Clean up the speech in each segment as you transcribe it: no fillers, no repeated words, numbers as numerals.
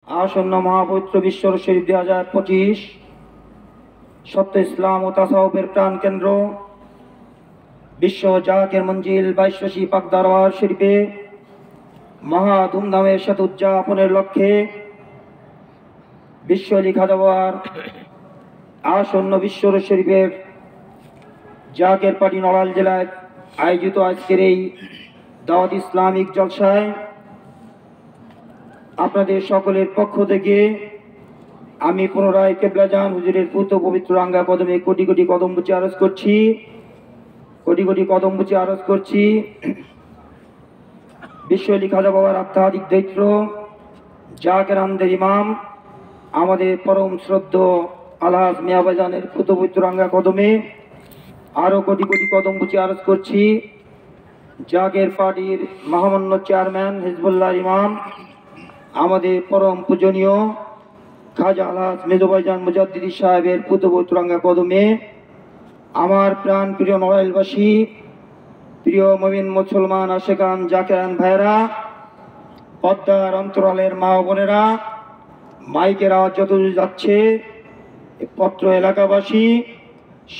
আসন্ন মহাপবিত্র বিশ্বর শরীফ 2025 সত্য ইসলাম ও তাসাউফের প্রাণ কেন্দ্র বিশ্ব জাকের মঞ্জিল 22শী পাক দরবার শরীফে মহা ধুমধামের সাথে উদযাপনের লক্ষ্যে বিশ্ব লিখা দেওয়ার আসন্ন বিশ্বর শরীফের জাকের পার্টি নড়াইল জেলায় আয়োজিত আজকের এই দাওয়াত ইসলামিক জলসায় আপনাদের সকলের পক্ষ থেকে আমি পুনরায় কেবলাজান হুজুরের পুত্র পবিত্র আঙ্গা কদমে কোটি কোটি কদম বুঝে আরজ করছি, কোটি কোটি কদম বুঝে আরজ করছি। বিশ্ব লিখাজা বাবার আধ্যাত্মিক দৈত্য জাকের আমদের ইমাম আমাদের পরম শ্রদ্ধ আলহাজ মিয়াবাজানের পুত্র পবিত্র আঙ্গা কদমে আরও কোটি কোটি কদম বুঝে আরজ করছি। জাকের পার্টির মহামান্য চেয়ারম্যান হিজবুল্লাহর ইমাম আমাদের পরম পূজনীয় খাজা আলহাজ মেজবাইজান মুজাদ্দিদি সাহেবের পুত্র পবিত্রাঙ্গা কদমে আমার প্রাণ প্রিয় নড়াইলবাসী, প্রিয় মুমিন মুসলমান আশেকান জাকেরান ভাইরা, পদ্মার অন্তরালের মা ও বোনেরা, মাইকের আওয়াজ যতদূর যাচ্ছে পত্র এলাকাবাসী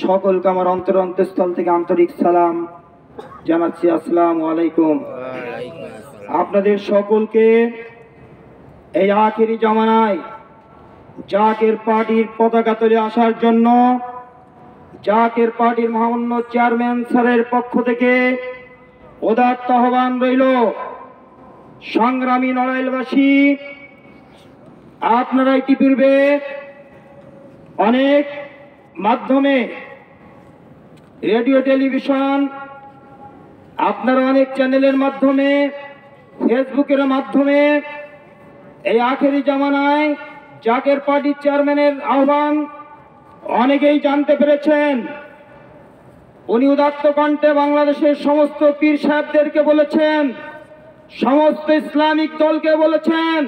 সকলকে আমার অন্তরস্থল থেকে আন্তরিক সালাম জানাচ্ছি। আসসালামু আলাইকুম। আপনাদের সকলকে এই আখেরি জামানায় জাকের পার্টির পতাকা তুলে আসার জন্য জাকের পার্টির মহামান্য চেয়ারম্যান স্যারের পক্ষ থেকে উদাত্ত আহ্বান রইল। সংগ্রামী নড়াইলবাসী, আপনারা ইতিপূর্বে অনেক মাধ্যমে রেডিও টেলিভিশন, আপনারা অনেক চ্যানেলের মাধ্যমে, ফেসবুকের মাধ্যমে এই আখেরি জামানায় জাকের পার্টির চেয়ারম্যানের আহ্বান অনেকেই জানতে পেরেছেন। উনি উদাত্ত কণ্ঠে বাংলাদেশের সমস্ত পীর সাহেবদেরকে বলেছেন, সমস্ত ইসলামিক দলকে বলেছেন,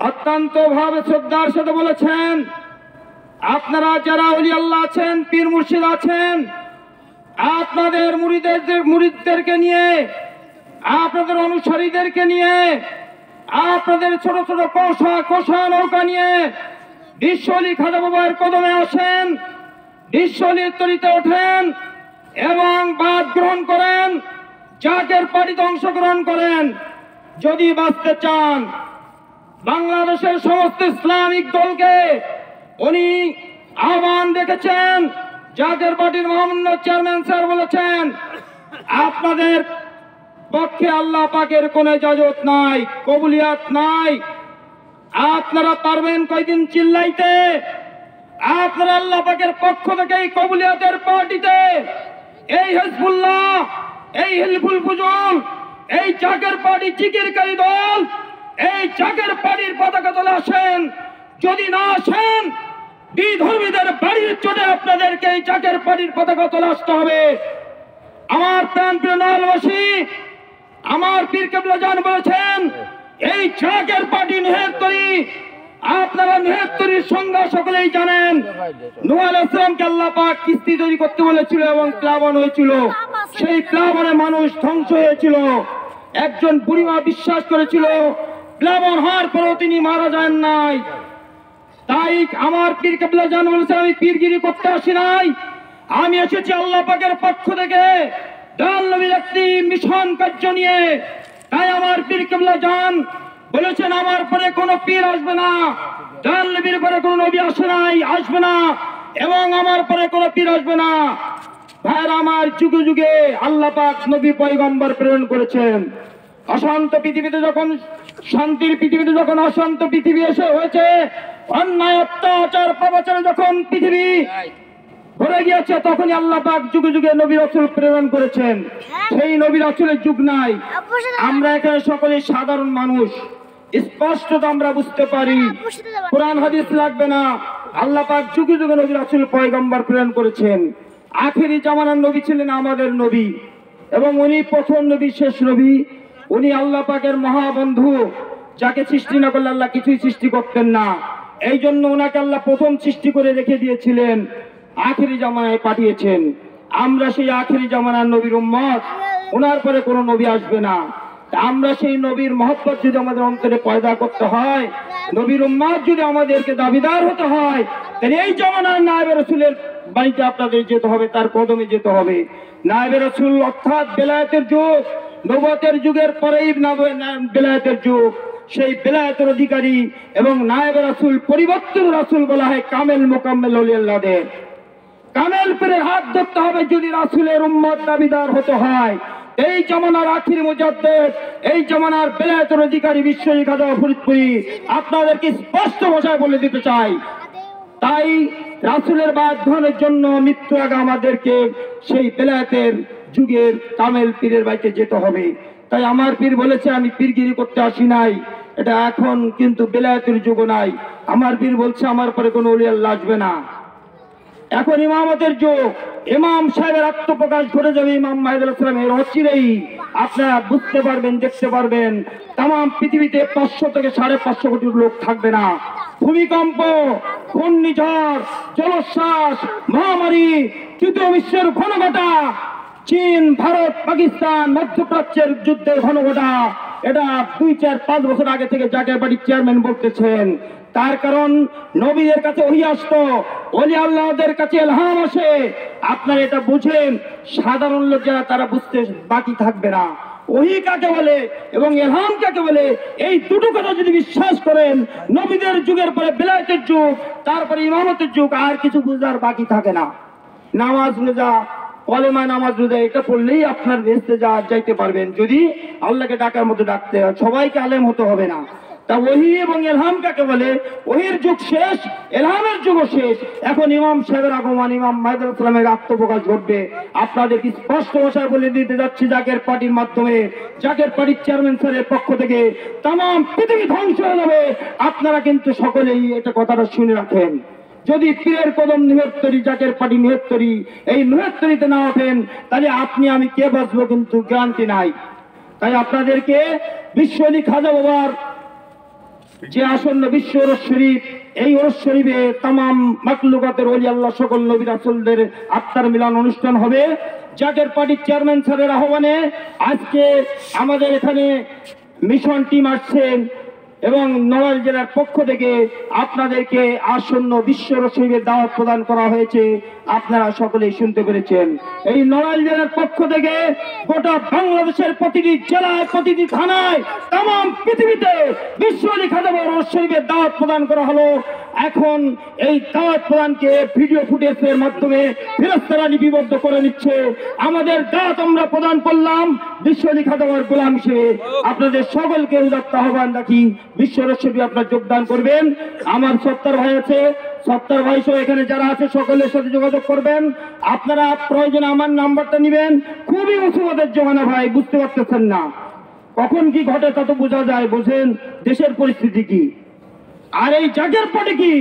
অত্যন্ত ভাবে শ্রদ্ধার সাথে বলেছেন, আপনারা যারা ওলি আল্লাহ আছেন, পীর মুর্শিদ আছেন, আপনাদের মুরিদদেরকে নিয়ে, আপনাদের অনুসারীদেরকে নিয়ে, আপনাদের ছোট ছোট কোষা নৌকা নিয়ে বিশ্বলি খাজা বাবার কদমে আসেন, বিশ্বলির তরিতে ওঠেন এবং বাদ গ্রহণ করেন, জাকের পার্টিতে অংশগ্রহণ করেন। যদি বাঁচতে চান, বাংলাদেশের সমস্ত ইসলামিক দলকে উনি আহ্বান রেখেছেন। জাকের পার্টির মহামান্য চেয়ারম্যান স্যার বলেছেন, আপনাদের পক্ষে আল্লাহ পাকের কোনো ইজাজত নাই, কবুলিয়াত নাই। আপনারা পারবেন কয়দিন চিল্লাইতে? আপনারা আল্লাহ পাকের পক্ষ থেকে এই কবুলিয়াতের পার্টিতে এই হিজবুল্লাহ, এই হিলফুল ফুজুল, এই জাকের পার্টি জিকিরকারী দল, এই জাকের পার্টির পতাকা তোলে আসেন। যদি না আসেন, বিধর্মীদের বাড়ির চোটে আপনাদেরকে এই জাকের পার্টির পতাকা তোলে আসতে হবে। আমার প্রাণ প্রিয় নড়াইলবাসী, আমার পীর কেবলাজান বলেছেন, এই জাকের পার্টি নিহত্তরি, আপনারা নিহত্তরির সংজ্ঞা সকলেই জানেন। নূহ আলাইহিস সালামকে আল্লাহ পাক কিস্তি তৈরি করতে বলেছিল এবং প্লাবন হয়েছিল, সেই প্লাবনে মানুষ ধ্বংস হয়েছিল। একজন বুড়িমা বিশ্বাস করেছিল, প্লাবন হওয়ার পরেও তিনি মারা যান নাই। তাই আমার পীর কেবলাজান বলেছেন, আমি পীরগিরি করতে আসি নাই, আমি এসেছি আল্লাহ পাকের পক্ষ থেকে দয়াল নবীর একটি মিশন কার্য নিয়ে। তাই আমার পীর কেবলাজান বলেছেন, আমার পরে কোনো পীর আসবে না, দয়াল নবীর পরে কোনো নবী আসে নাই, আসবে না, এবং আমার পরে কোনো পীর আসবে না। ভাইরা আমার, যুগে যুগে আল্লাহ পাক নবী পয়গম্বর প্রেরণ করেছেন। অশান্ত পৃথিবীতে যখন, শান্তির পৃথিবীতে যখন অশান্ত পৃথিবী এসে হয়েছে, অন্যায় অত্যাচার প্রবচনে যখন পৃথিবী ভরে গিয়েছে, তখনই আল্লাহ পাক যুগে যুগে নবী রাসূল প্রেরণ করেছেন। সেই নবী রাসূলের যুগ নাই। আমরা এখানে সকলে সাধারণ মানুষ, স্পষ্ট আমরা বুঝতে পারি, কোরআন হাদিস লাগবে না, আল্লাহ পাক যুগে যুগে নবী রাসূল পয়গম্বর প্রেরণ করেছেন। আখেরি জামানার নবী ছিলেন আমাদের নবী, এবং উনি প্রথম নবী, শেষ নবী। উনি আল্লাহ পাকের মহাবন্ধু, যাকে সৃষ্টি না করলে আল্লাহ কিছুই সৃষ্টি করতেন না। এই জন্য ওনাকে আল্লাহ প্রথম সৃষ্টি করে রেখে দিয়েছিলেন, আখেরি জামানায় পাঠিয়েছেন। আমরা সেই আখেরি জামানার নবীর উম্মত, ওনার পরে কোনো নবী আসবে না। তা আমরা সেই নবীর মহব্বত যদি আমাদের অন্তরে পয়দা করতে হয়, নবীর উম্মত যদি আমাদেরকে দাবিদার হতে হয়, তাহলে এই জমানার নায়েবে রাসূলের বাড়িতে আপনাদের যেতে হবে, তার কদমে যেতে হবে। নায়েবে রাসূল অর্থাৎ বেলায়েতের যুগ, নবুয়তের যুগের পরেই বেলায়েতের যুগ। সেই বেলায়েতের অধিকারী এবং নায়েবে রাসূল পরিবর্তিত রাসূল বলা হয় কামেল মোকাম্মেল ওলিয়াল্লাহদের। কামেল পীরের হাত ধরতে হবে যদি রাসূলের উম্মত দাবিদার হতে হয়। এই জামানার আখির মুজাদ্দেদ, এই জামানার বেলায়েতের অধিকারী বিশ্বজিৎ খাজা ফরিদপুরি আপনাদেরকে স্পষ্ট ভাষায় বলে দিতে চাই। তাই রাসূলের বায়াত গ্রহণের জন্য মৃত্যু আগে আমাদেরকে সেই বেলায়েতের যুগের কামেল পীরের বাড়িতে যেতে হবে। তাই আমার পীর বলেছে আমি পীরগিরি করতে আসি নাই, এটা এখন কিন্তু বেলায়েতের যুগ নাই। আমার পীর বলছে আমার পরে কোনো ওলি আল্লাহ আসবে না, এখন ইমামতের যুগ। ইমাম সাহেবের আত্মপ্রকাশ ঘটে যাবে ইমাম মাহদী আলাইহিস সালামের অচিরেই। আপনারা বুঝতে পারবেন, দেখতে পারবেন তাম পৃথিবীতে 500 থেকে 550 কোটি লোক থাকবে না। ভূমিকম্প, ঘূর্ণিঝড়, জলোচ্ছ্বাস, মহামারী, তৃতীয় বিশ্বের ঘনঘটা, চীন, ভারত, পাকিস্তান, মধ্যপ্রাচ্যের যুদ্ধের ঘনঘটা, এটা 2, 4, 5 বছর আগে থেকে জাকের বাড়ির চেয়ারম্যান বলতেছেন। তার কারণ নবীদের কাছে ওহী আসতো, ওলি আল্লাহদের কাছে ইলহাম আসে। আপনারা এটা বুঝেন, সাধারণ লোক যারা তারা বুঝতে বাকি থাকবে না ওহী কাকে বলে এবং ইলহাম কাকে বলে। এই দুটো কথা যদি বিশ্বাস করেন, নবীদের যুগের পরে বেলায়েতের যুগ, তারপরে ইমামতের যুগ, আর কিছু বুঝার বাকি থাকে না। নামাজ রোজা, কলেমা নামাজ রোজা এটা পড়লেই আপনার ভেস্তে যাইতে পারবেন, যদি আল্লাহকে ডাকার মতো ডাকতে হয়। সবাইকে আলেম হতে হবে না। তা ওহী এবং ইলহাম কাকে বলে? ওহীর যুগ শেষ, ইলহামের যুগও শেষ। এখন ইমাম সাহেবের আগমন, ইমাম মাহদী আলাইহিস সালামের আত্মপ্রকাশ ঘটবে। আপনাদের স্পষ্ট ভাষায় বলে দিতে যাচ্ছি, জাকের পার্টির মাধ্যমে, জাকের পার্টির চেয়ারম্যান স্যারের পক্ষ থেকে তাম পৃথিবী ধ্বংস হয়ে যাবে। আপনারা কিন্তু সকলেই এটা কথাটা শুনে রাখেন। যদি পীরের কদম নিহত্তরি, জাকের পার্টি নিহত্তরি, এই নিহত্তরিতে না ওঠেন, তাহলে আপনি আমি কে বাঁচবো কিন্তু গ্যারান্টি নাই। তাই আপনাদেরকে বিশ্ব আলী খাজা বাবার যে আসন্ন বিশ্ব ওরস শরীফ, এই ওরস শরীফে তামাম মাখলুকাতের ওলি আল্লাহ সকল নবী রাসূলদের আত্মার মিলন অনুষ্ঠান হবে। জাকের পার্টির চেয়ারম্যান স্যারের আহ্বানে আজকে আমাদের এখানে মিশন টিম আসছেন এবং নড়াইল জেলার পক্ষ থেকে আপনাদেরকে আসন্ন বিশ্ব ওরস শরীফের দাওয়াত প্রদান করা হয়েছে। আপনারা সকলেই শুনতে পেরেছেন। এই নড়াইল জেলার পক্ষ থেকে গোটা বাংলাদেশের প্রতিটি জেলায়, প্রতিটি থানায়, তাম পৃথিবীতে বিশ্ব আলী খাজা বাবার ওরস শরীফের দাওয়াত প্রদান করা হলো। এখন এই দাওয়াত প্রদানকে ভিডিও ফুটেজের মাধ্যমে ফেরেশতারা লিপিবদ্ধ করে নিচ্ছে। আমাদের দাওয়াত আমরা প্রদান করলাম বিশ্ব আলী খাজা বাবার গোলাম হিসেবে। আপনাদের সকলকে উদাত্ত আহ্বান রাখি, বিশ্ব ওরস শরীফে আপনারা যোগদান করবেন। আমার সত্তার ভাই আছে, সত্তার ভাই সহ এখানে যারা আছে সকলের সাথে যোগাযোগ করবেন। আপনারা প্রয়োজনে আমার নাম্বারটা নেবেন। খুবই মুসিবতের জমানা ভাই, বুঝতে পারতেছেন না কখন কি ঘটে, তা তো বোঝা যায়। বোঝেন দেশের পরিস্থিতি কি। আর এই জাকের পার্টি কি,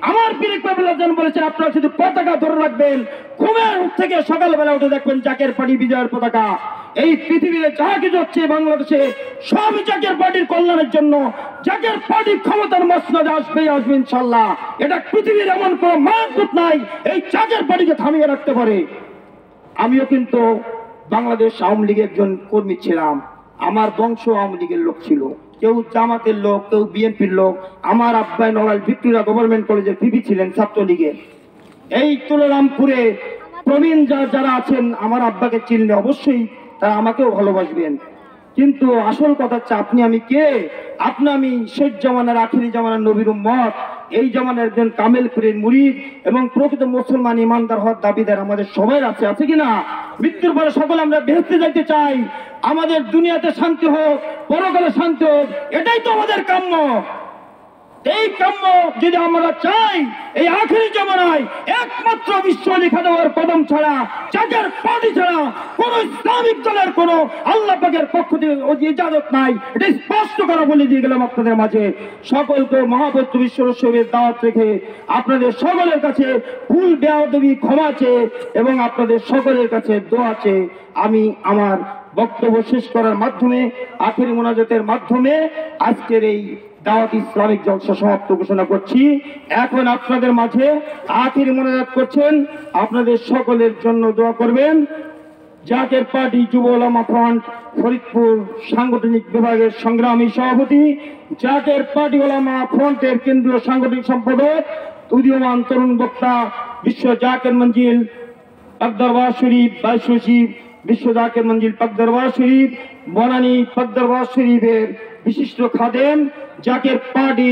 আমার পীর কাবিলা জান বলেছেন আপনারা শুধু পতাকা ধরে রাখবেন, ঘুমের থেকে সকালবেলা উঠে দেখবেন জাকের পার্টি বিজয়ের পতাকা। এই পৃথিবীতে যাহা কিছু হচ্ছে বাংলাদেশে সব জাকের পার্টির কল্যাণের জন্য। জাকের পার্টি ক্ষমতার মসনদে আসবেই আসবে ইনশাল্লাহ। এটা পৃথিবীর এমন কোন মানদণ্ড নাই এই জাকের পার্টিকে থামিয়ে রাখতে পারে। আমিও কিন্তু বাংলাদেশ আওয়ামী লীগের একজন কর্মী ছিলাম। আমার বংশ আওয়ামী লীগের লোক ছিল, কেউ জামাতের লোক, কেউ বিএনপির লোক। আমার আব্বাই নড়াইল ভিক্টোরিয়া গভর্নমেন্ট কলেজের ভিপি ছিলেন ছাত্রলীগের। এই তুলরামপুরে প্রবীণ যারা আছেন আমার আব্বাকে চিনলে অবশ্যই তারা আমাকেও ভালোবাসবেন। কিন্তু আসল কথা হচ্ছে আপনি আমি কে? আপনি আমি শেষ জামানার, আখিরি জামানার নবীর উম্মত, এই জামানার একজন কামেল পীরের মুরিদ এবং প্রকৃত মুসলমান ইমানদার হওয়ার দাবিদার আমাদের সবাই আছে, আছে কিনা? মৃত্যুর পরে সকলে আমরা বেহেশতে যাইতে চাই। আমাদের দুনিয়াতে শান্তি হোক, পরকালে শান্তি হোক, এটাই তো আমাদের কাম্য। এই কাম্য যদি আমরা চাই, এই আখিরি জামানায় একমাত্র বিশ্ব আলী খাজা বাবার কদম ছাড়া, জাকের পার্টি ছাড়া কোন ইসলামিক দলের কোন আল্লাহ পাকের পক্ষ থেকে ইজাজত নাই। এটা স্পষ্ট করা বলে দিয়ে গেলাম আপনাদের মাঝে। সকলকে মহাপবিত্র বিশ্ব ওরস শরীফের দাওয়াত রেখে আপনাদের সকলের কাছে ভুল বেয়াদবি ক্ষমা চেয়ে এবং আপনাদের সকলের কাছে দোয়া চেয়ে আমি আমার বক্তব্য শেষ করার মাধ্যমে, আখিরি মোনাজাতের মাধ্যমে আজকের এই দাওয়াত ইসলামিক জলসা সমাপ্ত ঘোষণা করছি। এখন আপনাদের মাঝে আখিরি মোনাজাত করছেন, আপনাদের সকলের জন্য দোয়া করবেন। জাকের পার্টি যুব ওলামা ফ্রন্ট ফরিদপুর সাংগঠনিক বিভাগের সংগ্রামী সভাপতি, জাকের পার্টি ওলামা ফ্রন্টের কেন্দ্রীয় সাংগঠনিক সম্পাদক, উদীয়মান তরুণ বক্তা, বিশ্ব জাকের মঞ্জিল পাকদরবার শরীফ ভাইস সচিব, বিশ্ব জাকের মঞ্জিল পাকদরবার শরীফ, বনানী পাকদরবার শরীফের বিশিষ্ট খাদেম, জাকের পার্টি